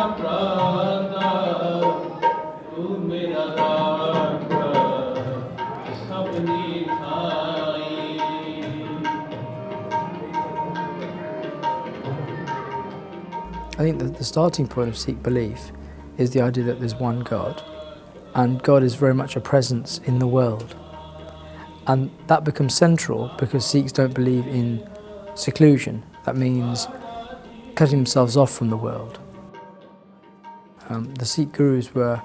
I think that the starting point of Sikh belief is the idea that there's one God, and God is very much a presence in the world. And that becomes central because Sikhs don't believe in seclusion. That means cutting themselves off from the world. The Sikh gurus were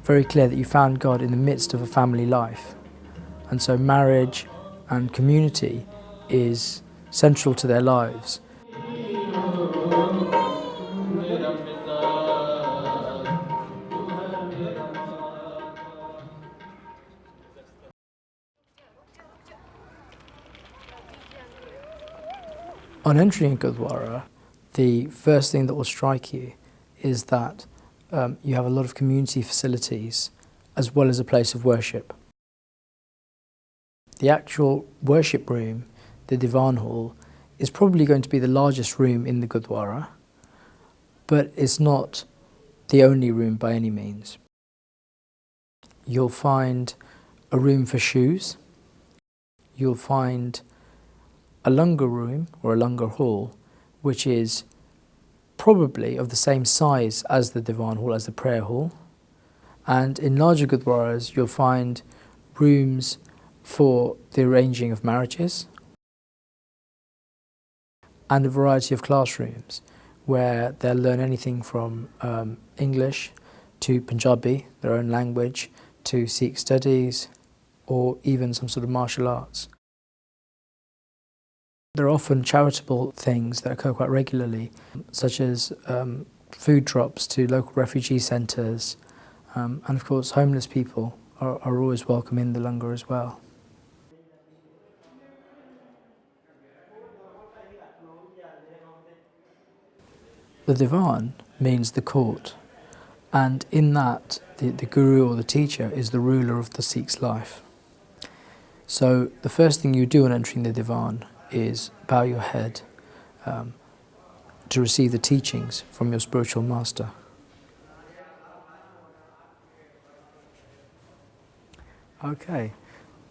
very clear that you found God in the midst of a family life. And so marriage and community is central to their lives. On entering Gurdwara, the first thing that will strike you is that you have a lot of community facilities as well as a place of worship. The actual worship room, the Divan hall, is probably going to be the largest room in the Gurdwara, but it's not the only room by any means. You'll find a room for shoes. You'll find a Langar room or a Langar hall, which is probably of the same size as the Divan hall, as the prayer hall. And in larger Gurdwaras, you'll find rooms for the arranging of marriages and a variety of classrooms where they'll learn anything from English to Punjabi, their own language, to Sikh studies, or even some sort of martial arts. There are often charitable things that occur quite regularly, such as food drops to local refugee centres, and of course homeless people are always welcome in the Langar as well. The Divan means the court, and in that the guru or the teacher is the ruler of the Sikh's life. So the first thing you do on entering the Divan is bow your head to receive the teachings from your spiritual master. Okay,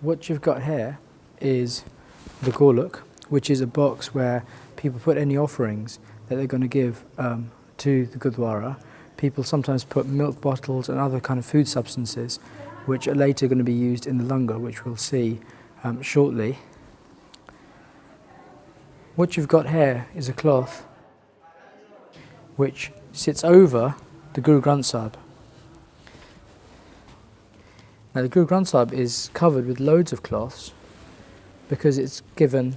what you've got here is the Goluk, which is a box where people put any offerings that they're going to give to the Gurdwara. People sometimes put milk bottles and other kind of food substances which are later going to be used in the Langar, which we'll see shortly. What you've got here is a cloth which sits over the Guru Granth Sahib. Now the Guru Granth Sahib is covered with loads of cloths because it's given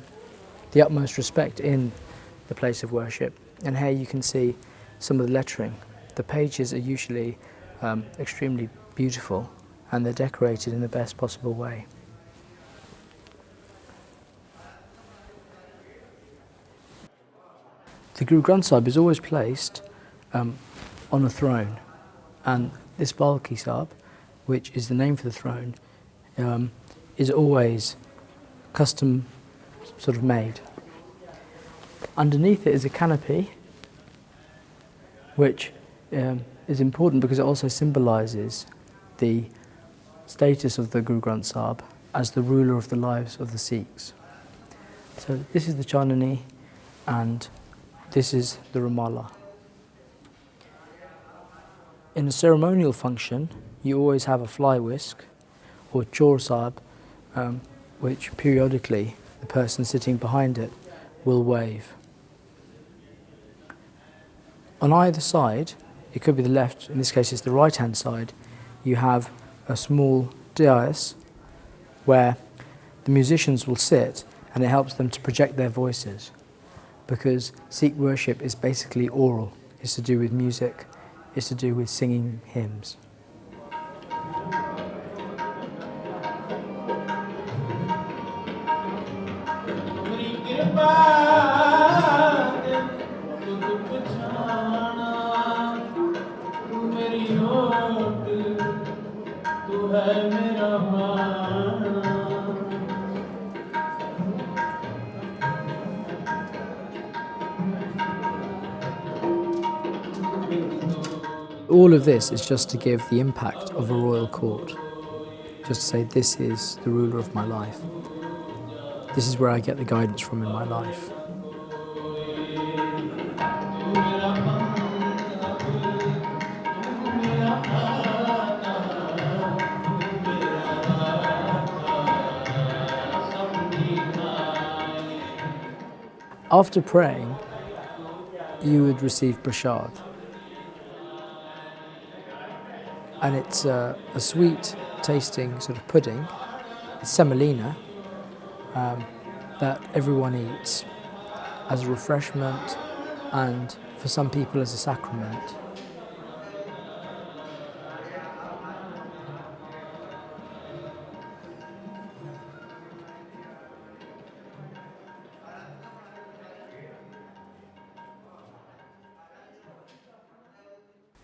the utmost respect in the place of worship. And here you can see some of the lettering. The pages are usually extremely beautiful and they're decorated in the best possible way. The Guru Granth Sahib is always placed on a throne, and this Balki Sahib, which is the name for the throne, is always custom sort of made. Underneath it is a canopy, which is important because it also symbolises the status of the Guru Granth Sahib as the ruler of the lives of the Sikhs. So this is the Chanani and this is the Ramala. In a ceremonial function, you always have a fly whisk or Chor Sahib, which periodically the person sitting behind it will wave. On either side, it could be the left, in this case it's the right hand side, you have a small dais where the musicians will sit and it helps them to project their voices, because Sikh worship is basically oral. It's to do with music, it's to do with singing hymns. All of this is just to give the impact of a royal court. Just to say, this is the ruler of my life. This is where I get the guidance from in my life. After praying, you would receive prasad. And it's a sweet tasting sort of pudding. It's semolina that everyone eats as a refreshment and for some people as a sacrament.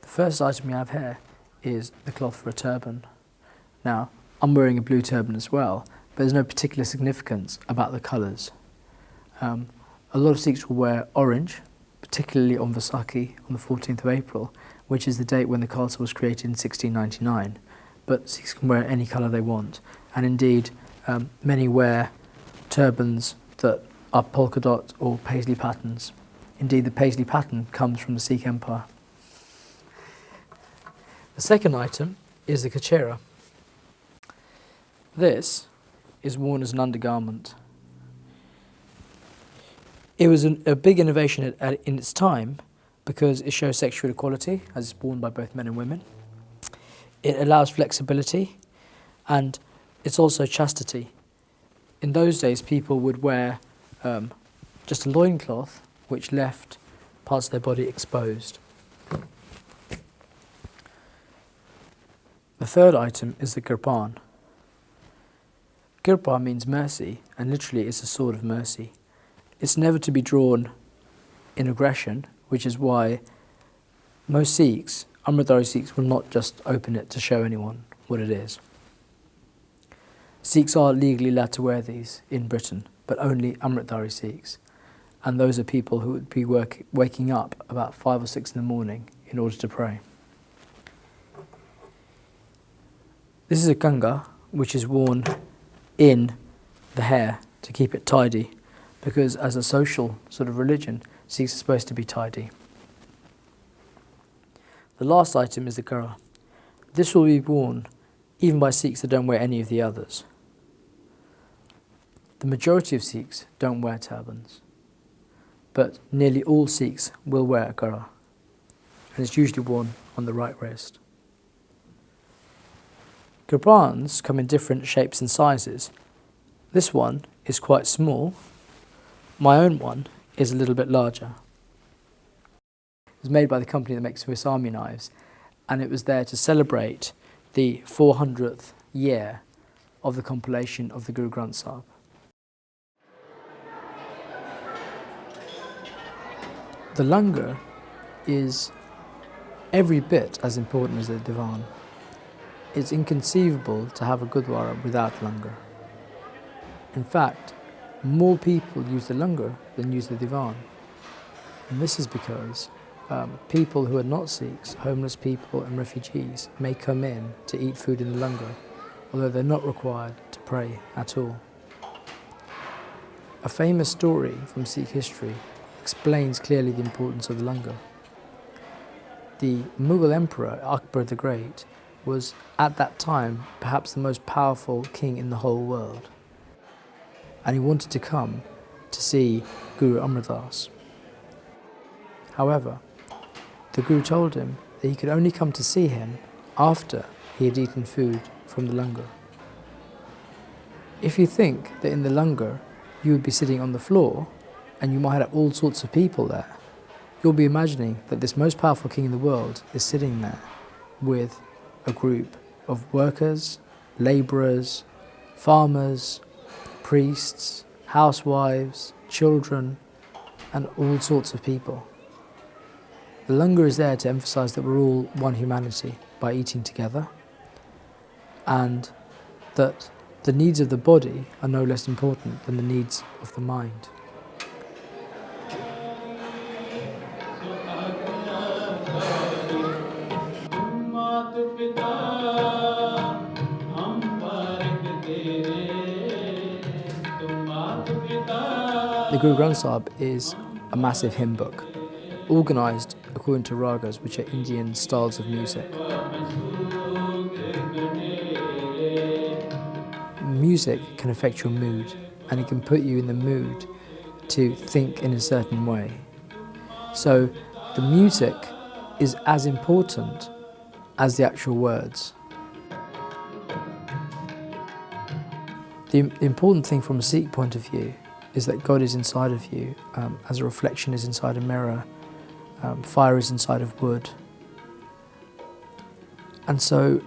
The first item we have here is the cloth for a turban. Now, I'm wearing a blue turban as well, but there's no particular significance about the colours. A lot of Sikhs will wear orange, particularly on Vaisakhi on the 14th of April, which is the date when the Khalsa was created in 1699. But Sikhs can wear any colour they want, and indeed many wear turbans that are polka dot or paisley patterns. Indeed, the paisley pattern comes from the Sikh Empire. The second item is the kachera. This is worn as an undergarment. It was a big innovation in its time because it shows sexual equality as it's worn by both men and women. It allows flexibility and it's also chastity. In those days, people would wear just a loincloth which left parts of their body exposed. The third item is the kirpan. Kirpan means mercy, and literally it's a sword of mercy. It's never to be drawn in aggression, which is why most Sikhs, Amritdhari Sikhs, will not just open it to show anyone what it is. Sikhs are legally allowed to wear these in Britain, but only Amritdhari Sikhs. And those are people who would be waking up about 5 or 6 in the morning in order to pray. This is a kanga, which is worn in the hair to keep it tidy, because as a social sort of religion, Sikhs are supposed to be tidy. The last item is the kara. This will be worn even by Sikhs that don't wear any of the others. The majority of Sikhs don't wear turbans, but nearly all Sikhs will wear a kara, and it's usually worn on the right wrist. Kirbans come in different shapes and sizes. This one is quite small. My own one is a little bit larger. It was made by the company that makes Swiss Army knives, and it was there to celebrate the 400th year of the compilation of the Guru Granth Sahib. The Langar is every bit as important as the Divan. It's inconceivable to have a Gurdwara without Langar. In fact, more people use the Langar than use the Divan. And this is because people who are not Sikhs, homeless people and refugees, may come in to eat food in the Langar, although they're not required to pray at all. A famous story from Sikh history explains clearly the importance of the Langar. The Mughal Emperor, Akbar the Great, was at that time perhaps the most powerful king in the whole world. And he wanted to come to see Guru Amar Das. However, the Guru told him that he could only come to see him after he had eaten food from the Langar. If you think that in the Langar you would be sitting on the floor and you might have all sorts of people there, you'll be imagining that this most powerful king in the world is sitting there with a group of workers, labourers, farmers, priests, housewives, children, and all sorts of people. The Langar is there to emphasise that we're all one humanity by eating together, and that the needs of the body are no less important than the needs of the mind. The Guru Granth Sahib is a massive hymn book, organised according to ragas, which are Indian styles of music. Music can affect your mood, and it can put you in the mood to think in a certain way. So the music is as important as the actual words. The important thing from a Sikh point of view is that God is inside of you, as a reflection is inside a mirror, fire is inside of wood. And so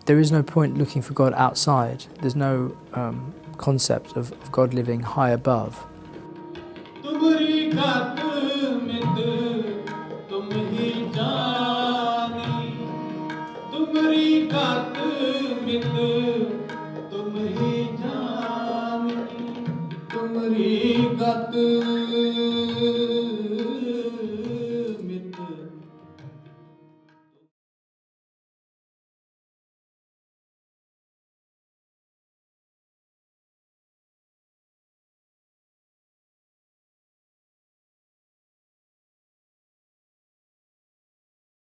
there is no point looking for God outside. There's no concept of God living high above.